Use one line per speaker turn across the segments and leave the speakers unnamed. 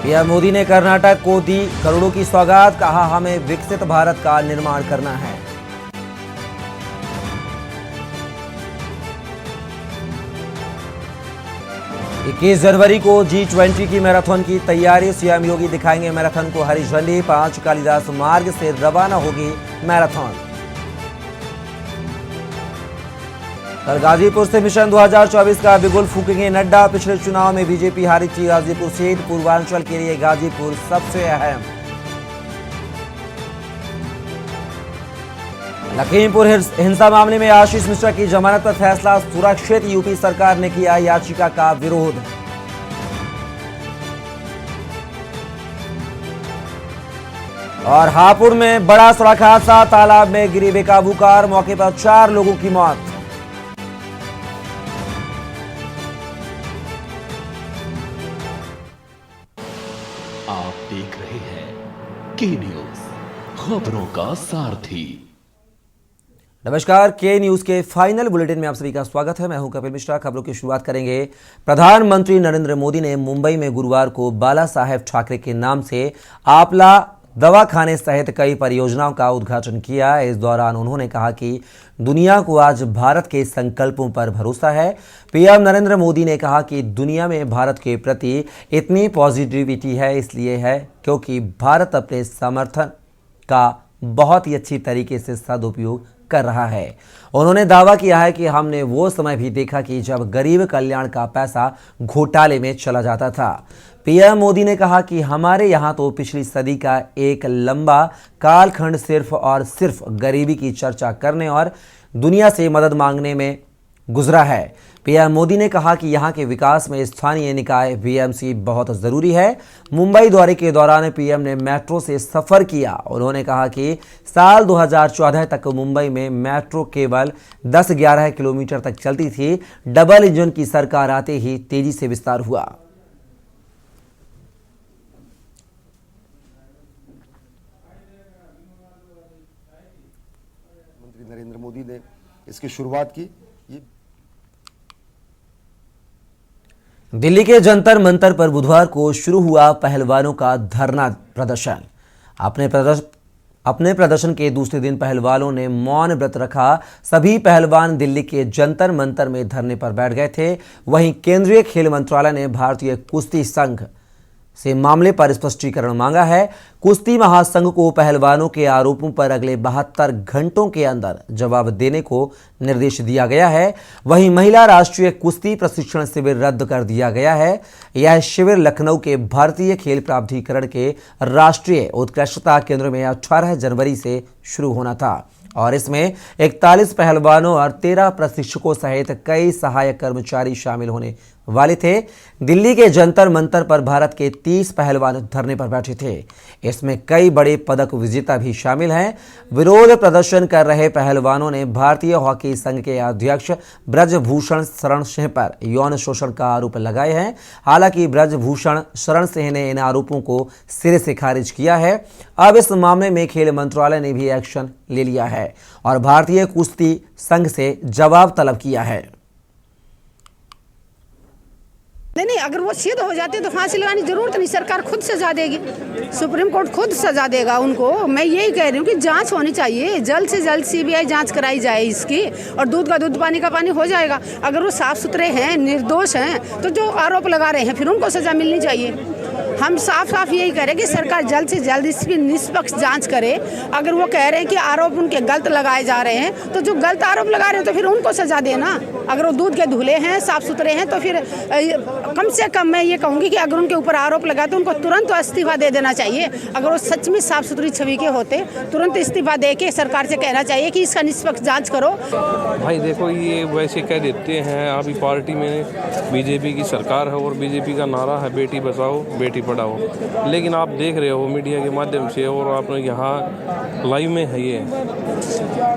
PM Modi ने कर्नाटक को दी करोड़ों की सौगात, कहा हमें विकसित भारत का निर्माण करना है। इक्कीस जनवरी को G20 की मैराथन की तैयारी, सीएम योगी दिखाएंगे मैराथन को हरी झंडी। 5 कालिदास मार्ग से रवाना होगी मैराथन। कल गाजीपुर से मिशन 2024 का बिगुल फूकेंगे नड्डा। पिछले चुनाव में बीजेपी हारी थी गाजीपुर सीट, पूर्वांचल के लिए गाजीपुर सबसे अहम। लखीमपुर हिंसा मामले में आशीष मिश्रा की जमानत पर फैसला सुरक्षित, यूपी सरकार ने किया याचिका का विरोध। और हापुड़ में बड़ा सड़क हादसा, तालाब में गिरी बेकाबू कार, मौके पर 4 लोगों की मौत।
आप देख रहे हैं के न्यूज, खबरों का सारथी।
नमस्कार, के न्यूज के फाइनल बुलेटिन में आप सभी का स्वागत है। मैं हूं कपिल मिश्रा। खबरों की शुरुआत करेंगे। प्रधानमंत्री नरेंद्र मोदी ने मुंबई में गुरुवार को बाला साहेब ठाकरे के नाम से आपला दवाखाने सहित कई परियोजनाओं का उद्घाटन किया। इस दौरान उन्होंने कहा कि दुनिया को आज भारत के संकल्पों पर भरोसा है। पीएम नरेंद्र मोदी ने कहा कि दुनिया में भारत के प्रति इतनी पॉजिटिविटी है, इसलिए है क्योंकि भारत अपने समर्थन का बहुत ही अच्छी तरीके से सदुपयोग कर रहा है। उन्होंने दावा किया है कि हमने वो समय भी देखा कि जब गरीब कल्याण का पैसा घोटाले में चला जाता था। पीएम मोदी ने कहा कि हमारे यहाँ तो पिछली सदी का एक लंबा कालखंड सिर्फ और सिर्फ गरीबी की चर्चा करने और दुनिया से मदद मांगने में गुजरा है। पीएम मोदी ने कहा कि यहाँ के विकास में स्थानीय निकाय बीएमसी बहुत ज़रूरी है। मुंबई दौरे के दौरान पीएम ने मेट्रो से सफ़र किया। उन्होंने कहा कि साल 2014 तक मुंबई में मेट्रो केवल 10-11 किलोमीटर तक चलती थी। डबल इंजन की सरकार आते ही तेजी से विस्तार हुआ।
प्रधानमंत्री नरेंद्र मोदी ने इसकी शुरुआत की।
दिल्ली के जंतर मंतर पर बुधवार को शुरू हुआ पहलवानों का धरना प्रदर्शन। अपने प्रदर्शन के दूसरे दिन पहलवानों ने मौन व्रत रखा। सभी पहलवान दिल्ली के जंतर मंतर में धरने पर बैठ गए थे। वहीं केंद्रीय खेल मंत्रालय ने भारतीय कुश्ती संघ से मामले पर स्पष्टीकरण मांगा है। कुश्ती महासंघ को पहलवानों के आरोपों पर अगले 72 घंटों के अंदर जवाब देने को निर्देश दिया गया है। वहीं महिला राष्ट्रीय कुश्ती प्रशिक्षण शिविर रद्द कर दिया गया है। यह शिविर लखनऊ के भारतीय खेल प्राधिकरण के राष्ट्रीय उत्कृष्टता केंद्र में 18 जनवरी से शुरू होना था और इसमें 41 पहलवानों और 13 प्रशिक्षकों सहित कई सहायक कर्मचारी शामिल होने वाले थे। दिल्ली के जंतर मंतर पर भारत के 30 पहलवान धरने पर बैठे थे। इसमें कई बड़े पदक विजेता भी शामिल हैं। विरोध प्रदर्शन कर रहे पहलवानों ने भारतीय हॉकी संघ के अध्यक्ष ब्रजभूषण शरण सिंह पर यौन शोषण का आरोप लगाए हैं। हालांकि ब्रजभूषण शरण सिंह ने इन आरोपों को सिरे से खारिज किया है। अब इस मामले में खेल मंत्रालय ने भी एक्शन ले लिया है और भारतीय कुश्ती संघ से जवाब तलब किया है।
नहीं, अगर वो सिद्ध हो जाते तो फांसी लगाने की जरूरत नहीं, सरकार खुद सजा देगी, सुप्रीम कोर्ट खुद सजा देगा उनको। मैं यही कह रही हूँ कि जांच होनी चाहिए, जल्द से जल्द सीबीआई जांच कराई जाए इसकी, और दूध का दूध पानी का पानी हो जाएगा। अगर वो साफ सुथरे हैं, निर्दोष हैं, तो जो आरोप लगा रहे हैं फिर उनको सजा मिलनी चाहिए। हम साफ साफ यही कह रहे हैं कि सरकार जल्द से जल्द इसकी निष्पक्ष जांच करे। अगर वो कह रहे हैं कि आरोप उनके गलत लगाए जा रहे हैं, तो जो गलत आरोप लगा रहे हैं तो फिर उनको सजा देना। अगर वो दूध के धुले हैं, साफ सुथरे हैं, तो फिर कम से कम मैं ये कहूँगी कि अगर उनके ऊपर आरोप लगा तो उनको तुरंत इस्तीफा दे देना चाहिए। अगर वो सच में साफ सुथरी छवि के होते, तुरंत इस्तीफा दे के सरकार से कहना चाहिए कि इसका निष्पक्ष जांच करो।
भाई देखो, ये वैसे कह देते हैं, अभी पार्टी में बीजेपी की सरकार है और बीजेपी का नारा है बेटी बचाओ बेटी पढ़ाओ, लेकिन आप देख रहे हो मीडिया के माध्यम से और आप यहाँ लाइव में है, ये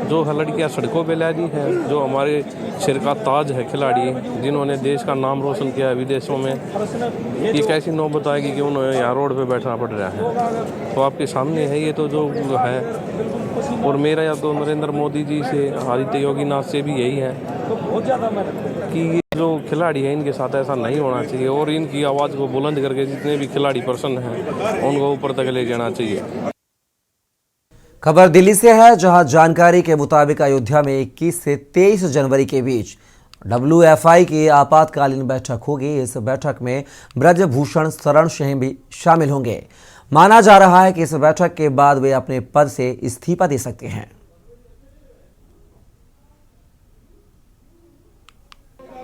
जो लड़कियाँ सड़कों पे ला दी हैं, जो हमारे सिर का ताज है खिलाड़ी, जिन्होंने देश का नाम रोशन किया है विदेशों में, ये कैसी नौबत आएगी कि उन्हें यहाँ रोड पे बैठना पड़ रहा है। तो आपके सामने है ये तो जो है। और मेरा या तो नरेंद्र मोदी जी से, आदित्य योगी नाथ से भी यही है कि जो खिलाड़ी हैं इनके साथ ऐसा नहीं होना चाहिए और इनकी आवाज़ को बुलंद करके जितने भी खिलाड़ी पर्सन हैं उनको ऊपर तक ले जाना चाहिए।
खबर दिल्ली से है, जहां जानकारी के मुताबिक अयोध्या में 21 से 23 जनवरी के बीच WFI की आपातकालीन बैठक होगी। इस बैठक में ब्रजभूषण शरण सिंह भी शामिल होंगे। माना जा रहा है कि इस बैठक के बाद वे अपने पद से इस्तीफा दे सकते हैं।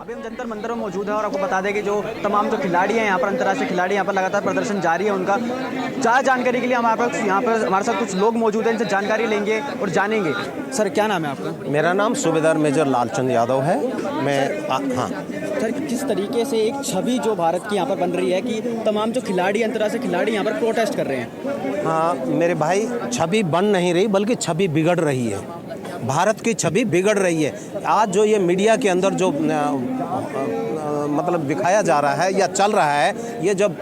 अभी हम जंतर मंतर में मौजूद हैं और आपको बता दें कि जो तमाम जो खिलाड़ी हैं यहाँ पर, अंतर्राष्ट्रीय खिलाड़ी यहाँ पर लगातार प्रदर्शन जारी है उनका। ज़्यादा जानकारी के लिए यहाँ पर हमारे साथ कुछ लोग मौजूद हैं, इनसे जानकारी लेंगे और जानेंगे। सर क्या नाम है आपका?
मेरा नाम सूबेदार मेजर लालचंद यादव है। हाँ
सर, किस तरीके से एक छवि जो भारत की यहाँ पर बन रही है कि तमाम जो खिलाड़ी, अंतर्राष्ट्रीय खिलाड़ी यहाँ पर प्रोटेस्ट कर रहे हैं?
हाँ मेरे भाई, छवि बन नहीं रही बल्कि छवि बिगड़ रही है। भारत की छवि बिगड़ रही है। आज जो ये मीडिया के अंदर जो मतलब दिखाया जा रहा है या चल रहा है, ये जब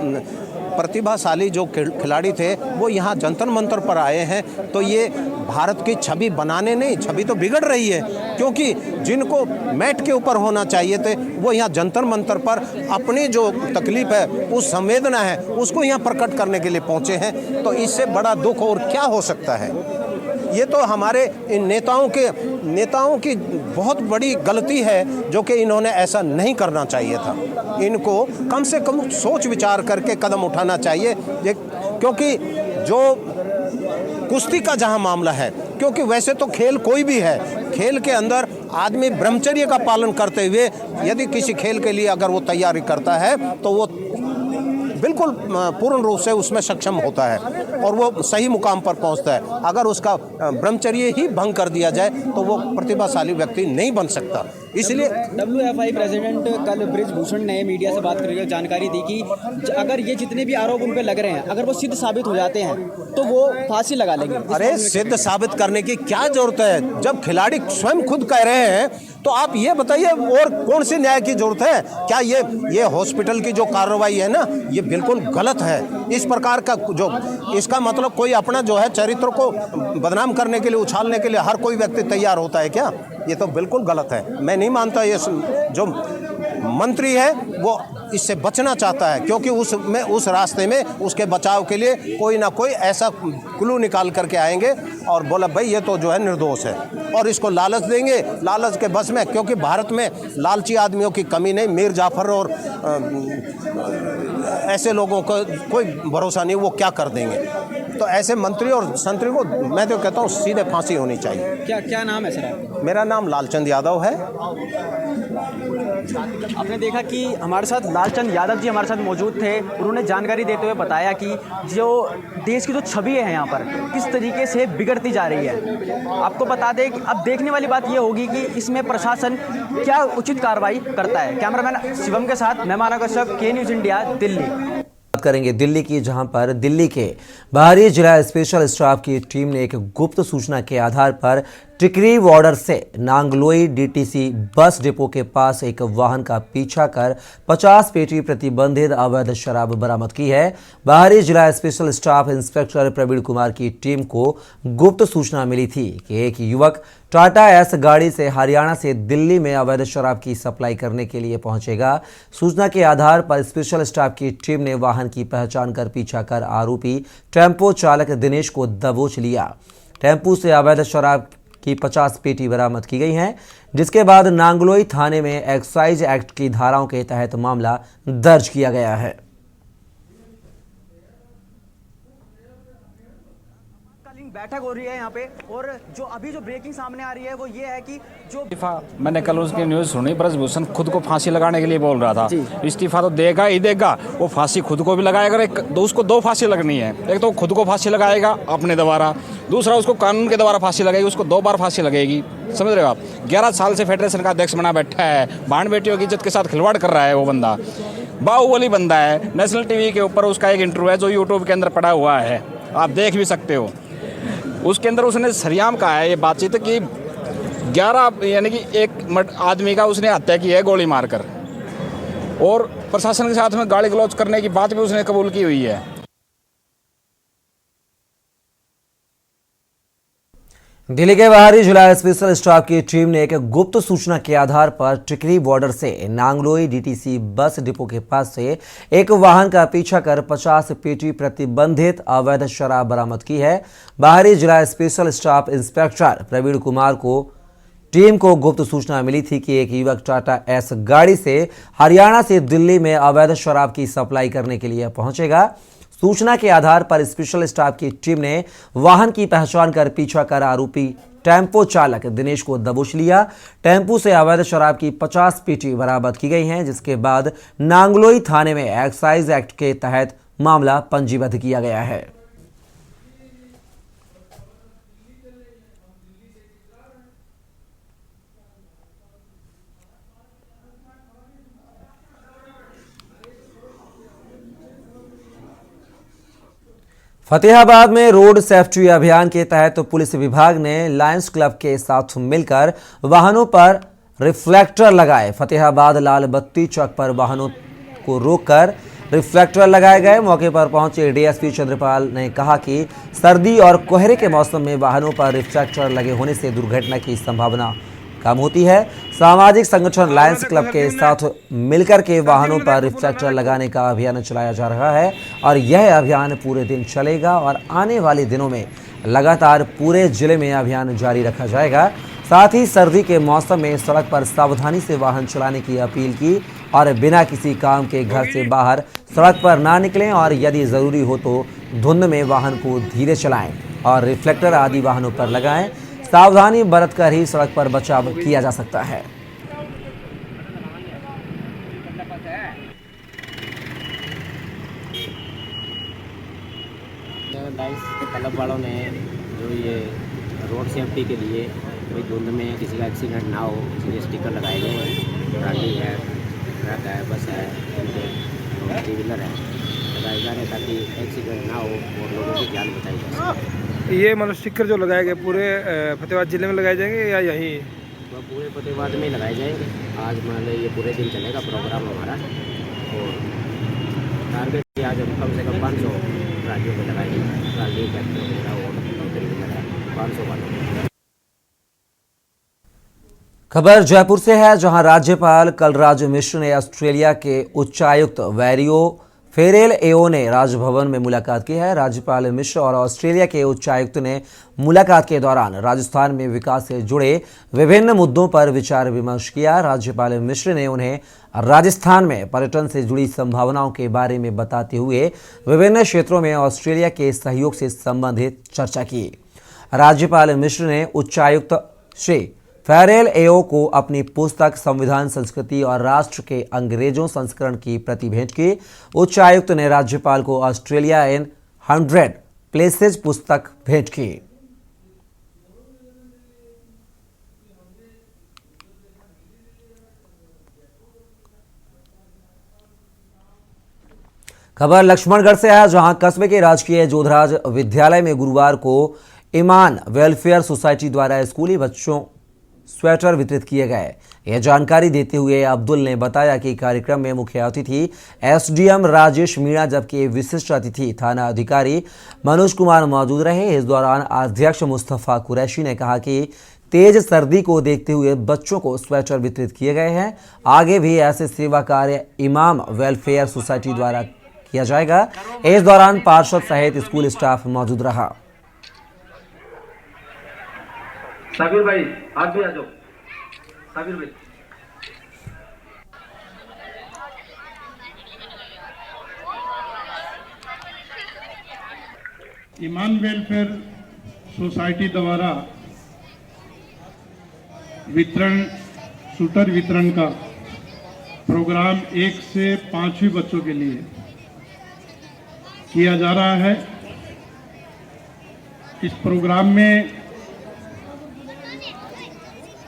प्रतिभाशाली जो खिलाड़ी थे वो यहाँ जंतर मंतर पर आए हैं, तो ये भारत की छवि बनाने नहीं, छवि तो बिगड़ रही है। क्योंकि जिनको मैट के ऊपर होना चाहिए थे वो यहाँ जंतर मंतर पर अपनी जो तकलीफ है, उस संवेदना है, उसको यहाँ प्रकट करने के लिए पहुँचे हैं। तो इससे बड़ा दुख और क्या हो सकता है? ये तो हमारे इन नेताओं की बहुत बड़ी गलती है, जो कि इन्होंने ऐसा नहीं करना चाहिए था। इनको कम से कम सोच विचार करके कदम उठाना चाहिए। क्योंकि जो कुश्ती का जहां मामला है, क्योंकि वैसे तो खेल कोई भी है, खेल के अंदर आदमी ब्रह्मचर्य का पालन करते हुए यदि किसी खेल के लिए अगर वो तैयारी करता है तो वो बिल्कुल पूर्ण रूप से उसमें सक्षम होता है और वो सही मुकाम पर पहुंचता है। अगर उसका ब्रह्मचर्य ही भंग कर दिया जाए तो वो प्रतिभाशाली व्यक्ति नहीं बन सकता। इसलिए
WFI प्रेसिडेंट कल ब्रजभूषण ने मीडिया से बात करके जानकारी दी कि अगर ये जितने भी आरोप उन पर लग रहे हैं, अगर वो सिद्ध साबित हो जाते हैं तो वो फांसी लगा लेंगे।
अरे सिद्ध साबित करने की क्या जरूरत है? जब खिलाड़ी स्वयं खुद कह रहे हैं तो आप ये बताइए और कौन सी न्याय की जरूरत है? क्या ये हॉस्पिटल की जो कार्रवाई है ना, ये बिल्कुल गलत है। इस प्रकार का जो इसका मतलब कोई अपना जो है चरित्र को बदनाम करने के लिए, उछालने के लिए हर कोई व्यक्ति तैयार होता है क्या? ये तो बिल्कुल गलत है। मैं नहीं मानता ये जो मंत्री है वो इससे बचना चाहता है, क्योंकि उस रास्ते में उसके बचाव के लिए कोई ना कोई ऐसा क्लू निकाल करके आएंगे और बोला भाई ये तो जो है निर्दोष है, और इसको लालच देंगे, लालच के बस में। क्योंकि भारत में लालची आदमियों की कमी नहीं, मीर जाफर और ऐसे लोगों को कोई भरोसा नहीं, वो क्या कर देंगे। तो ऐसे मंत्री और संतरी को मैं तो कहता हूँ सीधे फांसी होनी चाहिए।
क्या नाम है सर?
मेरा नाम लालचंद यादव है।
आपने देखा कि हमारे साथ लालचंद यादव जी हमारे साथ मौजूद थे। उन्होंने जानकारी देते हुए बताया कि जो देश की जो छवि है यहाँ पर किस तरीके से बिगड़ती जा रही है। आपको बता दें कि अब देखने वाली बात ये होगी कि इसमें प्रशासन क्या उचित कार्रवाई करता है। कैमरामैन शिवम के साथ मैं मानव कश्यप, के न्यूज़ इंडिया, दिल्ली।
बात करेंगे दिल्ली की, जहां पर दिल्ली के बाहरी जिला स्पेशल स्टाफ की टीम ने एक गुप्त सूचना के आधार पर टिकरी बॉर्डर से नांगलोई DTC बस डिपो के पास एक वाहन का पीछा कर 50 पेटी प्रतिबंधित अवैध शराब बरामद की है। बाहरी जिला special staff inspector Praveen Kumar की टीम को गुप्त सूचना मिली थी कि एक युवक टाटा एस गाड़ी से हरियाणा से दिल्ली में अवैध शराब की सप्लाई करने के लिए पहुंचेगा। सूचना के आधार पर स्पेशल स्टाफ की टीम ने वाहन की पहचान कर पीछा कर आरोपी टेम्पो चालक दिनेश को दबोच लिया। टेम्पो से अवैध शराब की 50 पेटी बरामद की गई हैं, जिसके बाद नांगलोई थाने में एक्साइज एक्ट की धाराओं के तहत मामला दर्ज किया गया है।
बैठक हो रही है यहाँ पे, और जो अभी जो ब्रेकिंग सामने आ रही है वो ये है कि जो
मैंने कल उसकी न्यूज़ सुनी, ब्रजभूषण खुद को फांसी लगाने के लिए बोल रहा था। इस्तीफा तो देगा ही देगा, वो फांसी खुद को भी लगाएगा। उसको 2 फांसी लगनी है, एक तो खुद को फांसी लगाएगा अपने द्वारा, दूसरा उसको कानून के द्वारा फांसी लगेगी, उसको 2 बार फांसी लगेगी। समझ रहे हो आप? 11 साल से फेडरेशन का अध्यक्ष बना बैठा है, बहन बेटियों की इज्जत के साथ खिलवाड़ कर रहा है। वो बंदा बाहुबली बंदा है। नेशनल टीवी के ऊपर उसका एक इंटरव्यू है जो यूट्यूब के अंदर पड़ा हुआ है, आप देख भी सकते हो। उसके अंदर उसने सरेआम कहा है ये बातचीत कि 11 यानी कि एक आदमी का उसने हत्या की है गोली मारकर, और प्रशासन के साथ में गाली गलौज करने की बात भी उसने कबूल की हुई है।
दिल्ली के बाहरी जिला स्पेशल स्टाफ की टीम ने एक गुप्त सूचना के आधार पर टिकरी बॉर्डर से नांगलोई डीटीसी बस डिपो के पास से एक वाहन का पीछा कर 50 पेटी प्रतिबंधित अवैध शराब बरामद की है। बाहरी जिला special staff inspector Praveen Kumar को टीम को गुप्त सूचना मिली थी कि एक युवक टाटा एस गाड़ी से हरियाणा से दिल्ली में अवैध शराब की सप्लाई करने के लिए पहुंचेगा। सूचना के आधार पर स्पेशल स्टाफ की टीम ने वाहन की पहचान कर पीछा कर आरोपी टेम्पो चालक दिनेश को दबोच लिया। टेम्पो से अवैध शराब की 50 पेटी बरामद की गई हैं, जिसके बाद नांगलोई थाने में एक्साइज एक्ट के तहत मामला पंजीबद्ध किया गया है। फतेहाबाद में रोड सेफ्टी अभियान के तहत पुलिस विभाग ने लायंस क्लब के साथ मिलकर वाहनों पर रिफ्लेक्टर लगाए। फतेहाबाद लाल बत्ती चौक पर वाहनों को रोककर रिफ्लेक्टर लगाए गए। मौके पर पहुंचे डीएसपी चंद्रपाल ने कहा कि सर्दी और कोहरे के मौसम में वाहनों पर रिफ्लेक्टर लगे होने से दुर्घटना की संभावना कम होती है। सामाजिक संगठन लायंस क्लब के साथ मिलकर के वाहनों पर रिफ्लेक्टर लगाने का अभियान चलाया जा रहा है और यह अभियान पूरे दिन चलेगा और आने वाले दिनों में लगातार पूरे जिले में अभियान जारी रखा जाएगा। साथ ही सर्दी के मौसम में सड़क पर सावधानी से वाहन चलाने की अपील की और बिना किसी काम के घर से बाहर सड़क पर ना निकलें और यदि ज़रूरी हो तो धुंध में वाहन को धीरे चलाएं और रिफ्लेक्टर आदि वाहनों पर लगाएं। सावधानी बरतकर ही सड़क पर बचाव किया जा सकता है।
लाइंस के क्लब वालों ने जो ये रोड सेफ्टी के लिए कोई धुंध में किसी का एक्सीडेंट ना हो इसलिए स्टिकर लगाए गए हैं। ट्राली है, ट्रक है, बस है, थ्री व्हीलर है, लगाए जा रहे ताकि एक्सीडेंट ना हो और लोगों की जान बचाई जा सके।
ये मतलब स्टिकर जो लगाए गए पूरे फतेहाबाद जिले में लगाए जाएंगे या यहीं?
तो पूरे फतेहाबाद में लगाए जाएंगे। आज मतलब ये पूरे दिन चलेगा प्रोग्राम हमारा और टारगेट की आज हम कम से कम 500 ट्रालियों में लगाएंगे। ट्राली ट्रैक्टर वगैरह और 500 वालों।
खबर जयपुर से है, जहां राज्यपाल कलराज मिश्र ने ऑस्ट्रेलिया के उच्चायुक्त वैरियो फेरेल एओ ने राजभवन में मुलाकात की है। राज्यपाल मिश्र और ऑस्ट्रेलिया के उच्चायुक्त ने मुलाकात के दौरान राजस्थान में विकास से जुड़े विभिन्न मुद्दों पर विचार विमर्श किया। राज्यपाल मिश्र ने उन्हें राजस्थान में पर्यटन से जुड़ी संभावनाओं के बारे में बताते हुए विभिन्न क्षेत्रों में ऑस्ट्रेलिया के सहयोग से संबंधित चर्चा की। राज्यपाल मिश्र ने उच्चायुक्त श्री फेरेल एओ को अपनी पुस्तक संविधान, संस्कृति और राष्ट्र के अंग्रेजों संस्करण की प्रति भेंट की। उच्चायुक्त ने राज्यपाल को ऑस्ट्रेलिया इन 100 प्लेसेज पुस्तक भेंट की। खबर लक्ष्मणगढ़ से है, जहां कस्बे के राजकीय जोधराज विद्यालय में गुरुवार को ईमान वेलफेयर सोसाइटी द्वारा स्कूली बच्चों स्वेटर वितरित किए गए। यह जानकारी देते हुए अब्दुल ने बताया कि कार्यक्रम में मुख्य अतिथि एसडीएम राजेश मीणा जबकि विशिष्ट अतिथि थाना अधिकारी मनोज कुमार मौजूद रहे। इस दौरान अध्यक्ष मुस्तफा कुरैशी ने कहा कि तेज सर्दी को देखते हुए बच्चों को स्वेटर वितरित किए गए हैं। आगे भी ऐसे सेवा कार्य इमाम वेलफेयर सोसाइटी द्वारा किया जाएगा। इस दौरान पार्षद सहित स्कूल स्टाफ मौजूद रहा।
साबिर भाई आप भी आ जाओ। साबिर भाई
ईमान वेलफेयर सोसाइटी द्वारा वितरण शूटर वितरण का प्रोग्राम 1 से 5वीं बच्चों के लिए किया जा रहा है। इस प्रोग्राम में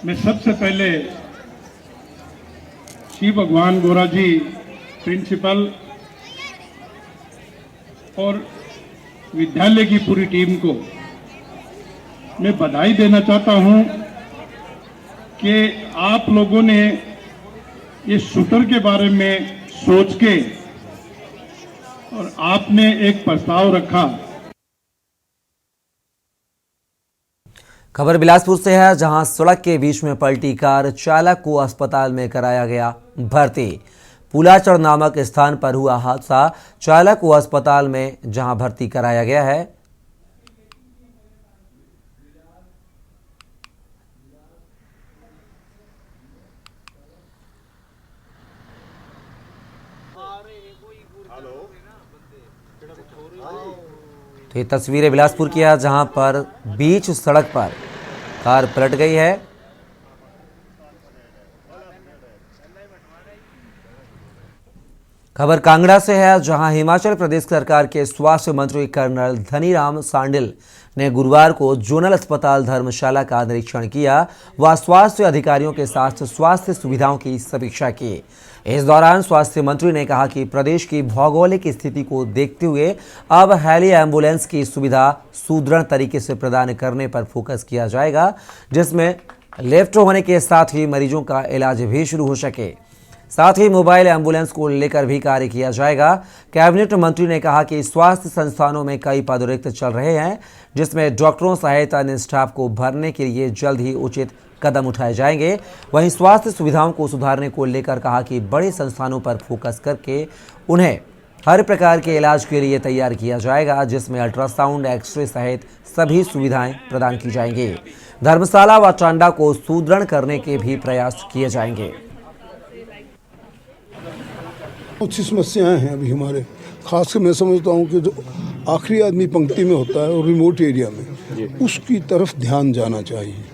मैं सबसे पहले श्री भगवान गोरा जी प्रिंसिपल और विद्यालय की पूरी टीम को मैं बधाई देना चाहता हूं कि आप लोगों ने ये शूटर के बारे में सोच के और आपने एक प्रस्ताव रखा।
खबर बिलासपुर से है, जहां सड़क के बीच में पलटी कार चालक को अस्पताल में कराया गया भर्ती। पुलाचड़ नामक स्थान पर हुआ हादसा। चालक को अस्पताल में जहां भर्ती कराया गया है। तो ये तस्वीरें बिलासपुर की है, जहां पर बीच सड़क पर कार पलट गई है। खबर कांगड़ा से है, जहां हिमाचल प्रदेश सरकार के स्वास्थ्य मंत्री कर्नल धनीराम सांडिल ने गुरुवार को जोनल अस्पताल धर्मशाला का निरीक्षण किया व स्वास्थ्य अधिकारियों के साथ स्वास्थ्य सुविधाओं की समीक्षा की। इस दौरान स्वास्थ्य मंत्री ने कहा कि प्रदेश की भौगोलिक स्थिति को देखते हुए अब हेली एम्बुलेंस की सुविधा सुदृढ़ तरीके से प्रदान करने पर फोकस किया जाएगा, जिसमें लिफ्ट होने के साथ ही मरीजों का इलाज भी शुरू हो सके। साथ ही मोबाइल एम्बुलेंस को लेकर भी कार्य किया जाएगा। कैबिनेट मंत्री ने कहा कि स्वास्थ्य संस्थानों में कई पद रिक्त चल रहे हैं, जिसमें डॉक्टरों सहित अन्य स्टाफ को भरने के लिए जल्द ही उचित कदम उठाए जाएंगे। वहीं स्वास्थ्य सुविधाओं को सुधारने को लेकर कहा कि बड़े संस्थानों पर फोकस करके उन्हें हर प्रकार के इलाज के लिए तैयार किया जाएगा, जिसमें अल्ट्रासाउंड, एक्सरे सहित सभी सुविधाएं प्रदान की जाएंगी। धर्मशाला व टांडा को सुदृढ़ करने के भी प्रयास किए जाएंगे।
बहुत सी समस्याएं हैं अभी हमारे, खासकर मैं समझता हूं कि जो आखिरी आदमी पंक्ति में होता है और रिमोट एरिया में, उसकी तरफ ध्यान जाना चाहिए।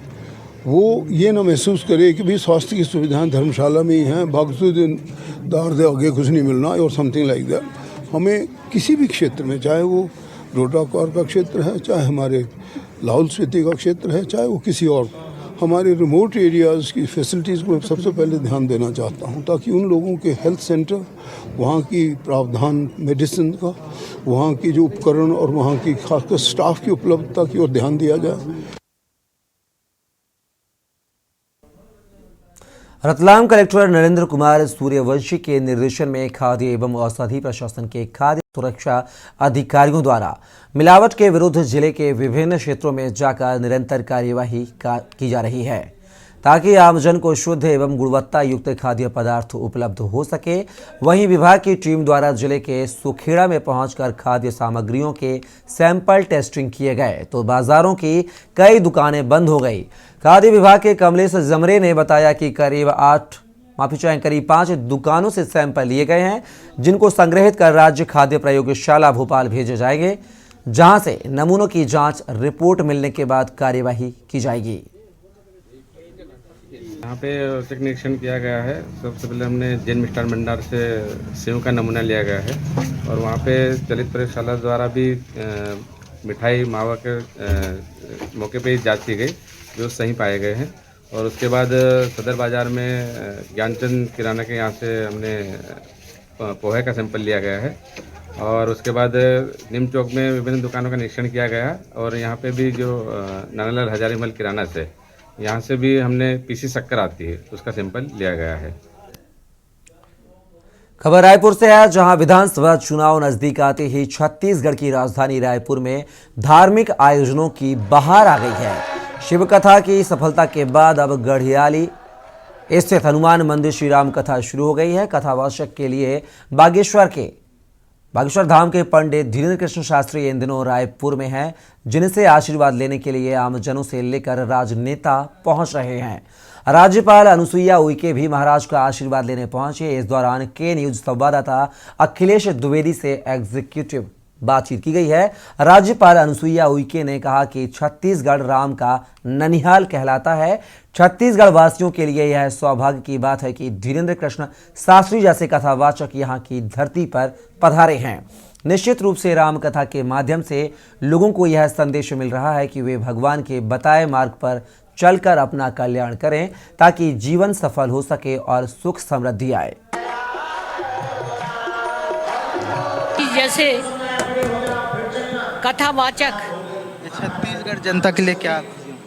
वो ये ना महसूस करे कि भाई स्वास्थ्य की सुविधाएं धर्मशाला में ही हैं, बावजूद दार दे आगे कुछ नहीं मिलना और समथिंग लाइक दैट। हमें किसी भी क्षेत्र में, चाहे वो रोटाकार का क्षेत्र है, चाहे हमारे लाहौल स्पीति का क्षेत्र है, चाहे वो किसी और, हमारे रिमोट एरियाज़ की फैसिलिटीज़ को सबसे पहले ध्यान देना चाहता हूं, ताकि उन लोगों के हेल्थ सेंटर, वहां की प्रावधान मेडिसिन का, वहां की जो उपकरण और वहां की खासकर स्टाफ की उपलब्धता की ओर ध्यान दिया जाए।
रतलाम कलेक्टर नरेंद्र कुमार सूर्यवंशी के निर्देशन में खाद्य एवं औषधि प्रशासन के खाद्य सुरक्षा अधिकारियों द्वारा मिलावट के विरुद्ध जिले के विभिन्न क्षेत्रों में जाकर निरंतर कार्यवाही की जा रही है, ताकि आमजन को शुद्ध एवं गुणवत्ता युक्त खाद्य पदार्थ उपलब्ध हो सके। वहीं विभाग की टीम द्वारा जिले के सुखेड़ा में पहुंचकर खाद्य सामग्रियों के सैंपल टेस्टिंग किए गए, तो बाजारों की कई दुकानें बंद हो गई। खाद्य विभाग के कमलेश जमरे ने बताया कि करीब 5 दुकानों से सैंपल लिए गए हैं, जिनको संग्रहित कर राज्य खाद्य प्रयोगशाला भोपाल भेजे जाएंगे, जहां से नमूनों की जांच रिपोर्ट मिलने के बाद कार्यवाही की जाएगी।
यहाँ पे औचक निरीक्षण किया गया है। सबसे पहले हमने जैन मिष्ठान भंडार से सेव का नमूना लिया गया है और वहाँ पे चलित प्रयोगशाला द्वारा भी मिठाई मावा के मौके पे ही जांच की गई, जो सही पाए गए हैं। और उसके बाद सदर बाज़ार में ज्ञानचंद किराना के यहाँ से हमने पोहे का सैंपल लिया गया है और उसके बाद निम चौक में विभिन्न दुकानों का निरीक्षण किया गया और यहाँ पे भी जो नानालाल हजारीमल किराना से, यहाँ से भी हमने पीसी शक्कर आती है, उसका सैंपल लिया गया है।
खबर रायपुर से है, जहां विधानसभा चुनाव नजदीक आते ही छत्तीसगढ़ की राजधानी रायपुर में धार्मिक आयोजनों की बहार आ गई है। शिव कथा की सफलता के बाद अब गढ़ियाली स्थित हनुमान मंदिर श्री राम कथा शुरू हो गई है। कथावाचक के लिए बागेश्वर धाम के पंडित धीरेन्द्र कृष्ण शास्त्री इन दिनों रायपुर में हैं, जिनसे आशीर्वाद लेने के लिए आमजनों से लेकर राजनेता पहुंच रहे हैं। राज्यपाल अनुसुईया उइके भी महाराज का आशीर्वाद लेने पहुंचे। इस दौरान के न्यूज संवाददाता अखिलेश द्विवेदी से एग्जीक्यूटिव बातचीत की गई है। राज्यपाल अनुसुईया उइके ने कहा कि छत्तीसगढ़ राम का ननिहाल कहलाता है। छत्तीसगढ़ वासियों के लिए यह सौभाग्य की बात है कि धीरेन्द्र कृष्ण शास्त्री जैसे कथावाचक यहाँ की धरती पर पधारे हैं। निश्चित रूप से राम कथा के माध्यम से लोगों को यह संदेश मिल रहा है कि वे भगवान के बताए मार्ग पर चलकर अपना कल्याण करें, ताकि जीवन सफल हो सके और सुख समृद्धि आए।
जैसे कथावाचक
छत्तीसगढ़ जनता के लिए क्या,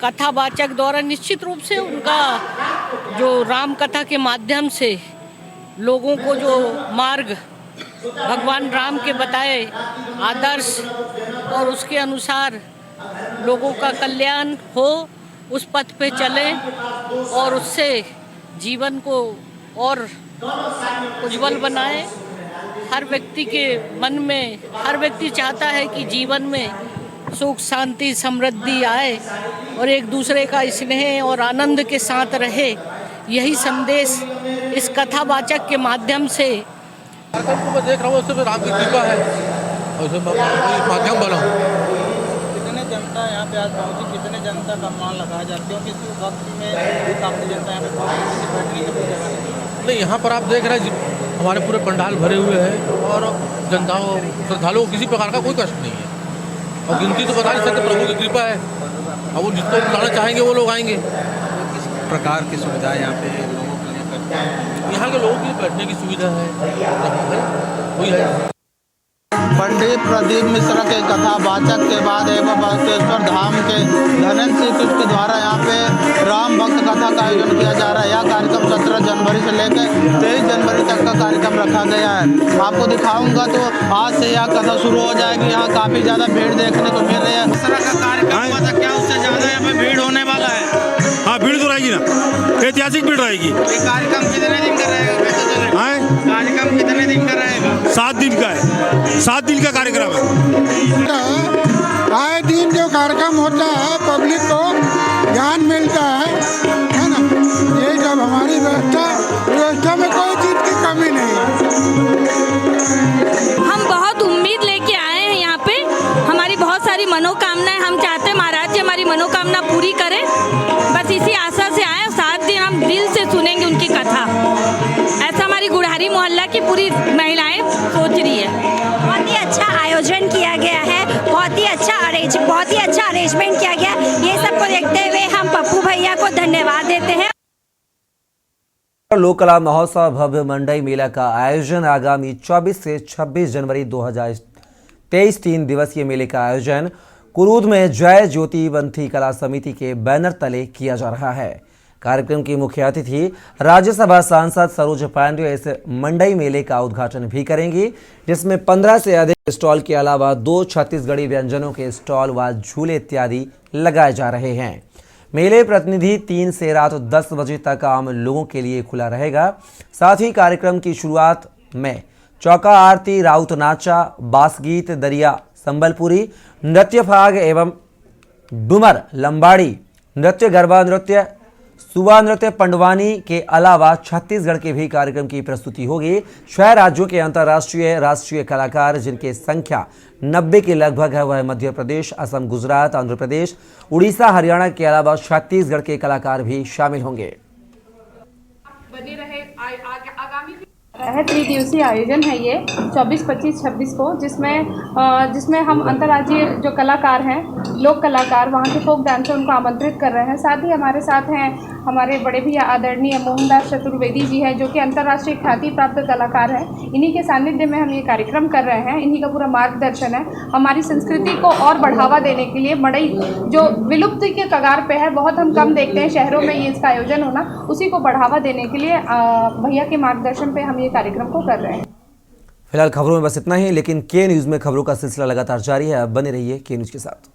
कथावाचक द्वारा निश्चित रूप से उनका जो राम कथा के माध्यम से लोगों को जो मार्ग भगवान राम के बताए आदर्श और उसके अनुसार लोगों का कल्याण हो उस पथ पे चलें और उससे जीवन को और उज्जवल बनाएं। हर व्यक्ति के मन में, हर व्यक्ति चाहता है कि जीवन में सुख शांति समृद्धि आए और एक दूसरे का स्नेह और आनंद के साथ रहे। यही संदेश इस कथावाचक के माध्यम से
मैं देख रहा हूँ, उससे राम की कृपा है और माध्यम बना हूँ।
कितने जनता यहाँ पे आज पहुँची, कितने जनता का मान लगाया जाता है, क्योंकि इस वक्त में काफ़ी जनता यहाँ पे पहुँची।
नहीं, यहाँ पर आप देख रहे हैं हमारे पूरे पंडाल भरे हुए हैं और जनताओं श्रद्धालुओं को किसी प्रकार का कोई कष्ट नहीं है। और गिनती तो बता नहीं सकते, प्रभु की कृपा है। अब वो जिसको बुलाना चाहेंगे वो लोग आएंगे।
किस प्रकार की सुविधा यहाँ पे लोगों के लिए करते हैं?
यहाँ के लोगों की बैठने की सुविधा है, वही है।
पंडित प्रदीप मिश्रा के कथावाचक के बाद एवं बसवेश्वर धाम के धनेन्द्र श्री कृष्ण के द्वारा यहाँ पे राम भक्त कथा का आयोजन किया जा रहा है। यह कार्यक्रम 17 जनवरी से लेकर 23 जनवरी तक का कार्यक्रम रखा गया है। आपको दिखाऊंगा तो आज से यह कथा शुरू हो जाएगी। यहाँ काफ़ी ज़्यादा भीड़ देखने को मिल रही है। इस तरह का कार्यक्रम हुआ था, क्या उससे ज़्यादा यहाँ पे भीड़ होने वाला है?
हाँ, भीड़ तो रहेगी ना, ऐतिहासिक भीड़ रहेगी।
ये कार्यक्रम कितने दिन का रहेगा? कार्यक्रम कितने दिन का रहेगा?
7 दिन का है, 7 दिन का कार्यक्रम है।
आए दिन जो कार्यक्रम होता है पब्लिक को ज्ञान मिलता है ना। ये जब हमारी व्यवस्था में कोई चीज़ की कमी नहीं है।
हम बहुत उम्मीद लेके आए हैं यहाँ पे। हमारी बहुत सारी मनोकामनाएं, हम चाहते हैं महाराज जी हमारी मनोकामना पूरी करें। बस इसी आशा से आए। 7 दिन हम दिल से सुनेंगे उनकी कथा। ऐसा हमारी गुड़हारी मोहल्ला की पूरी महिलाएं सोच रही है।
बहुत ही अच्छा आयोजन किया गया है, बहुत ही अच्छा अरेंजमेंट किया गया। ये सबको देखते हुए हम पप्पू भैया को धन्यवाद देते हैं।
लोक कला महोत्सव भव्य मंडई मेला का आयोजन आगामी 24 से 26 जनवरी 2023 3 दिवसीय मेले का आयोजन कुरूद में जय ज्योति बंथी कला समिति के बैनर तले किया जा रहा है। कार्यक्रम की मुख्य अतिथि राज्यसभा सांसद सरोज पांडेय इस मंडई मेले का उद्घाटन भी करेंगी, जिसमें 15 से अधिक स्टॉल के अलावा 2 छत्तीसगढ़ी व्यंजनों के स्टॉल व झूले इत्यादि लगाए जा रहे हैं। मेले प्रतिनिधि 3 से रात 10 बजे तक आम लोगों के लिए खुला रहेगा। साथ ही कार्यक्रम की शुरुआत में चौका आरती, राउत नाचा, बासगीत, दरिया संबलपुरी, नृत्य फाग एवं डुमर, लंबाड़ी नृत्य, गरबा नृत्य, सुबह नृत्य, पंडवानी के अलावा छत्तीसगढ़ के भी कार्यक्रम की प्रस्तुति होगी। 6 राज्यों के अंतर्राष्ट्रीय राष्ट्रीय कलाकार, जिनकी संख्या 90 के लगभग है, वह मध्य प्रदेश, असम, गुजरात, आंध्र प्रदेश, उड़ीसा, हरियाणा के अलावा छत्तीसगढ़ के कलाकार भी शामिल होंगे।
बने रहे आगामी 3 दिवसीय आयोजन है ये 24, 25, 26 को, जिसमें हम अंतर्राज्यीय जो कलाकार हैं, लोक कलाकार, वहाँ के फोक डांसर, उनको आमंत्रित कर रहे हैं। साथ ही हमारे साथ हैं हमारे बड़े भैया आदरणीय मोहनदास चतुर्वेदी जी हैं, जो कि अंतर्राष्ट्रीय ख्याति प्राप्त कलाकार हैं। इन्हीं के सानिध्य में हम ये कार्यक्रम कर रहे हैं। इन्हीं का पूरा मार्गदर्शन है। हमारी संस्कृति को और बढ़ावा देने के लिए मड़ई जो विलुप्ति के कगार पे है, बहुत हम कम देखते हैं शहरों में ये इसका आयोजन होना, उसी को बढ़ावा देने के लिए भैया के मार्गदर्शन पे हम ये कार्यक्रम को कर रहे हैं।
फिलहाल खबरों में बस इतना ही, लेकिन के न्यूज़ में खबरों का सिलसिला लगातार जारी है। अब बने रहिए के न्यूज़ के साथ।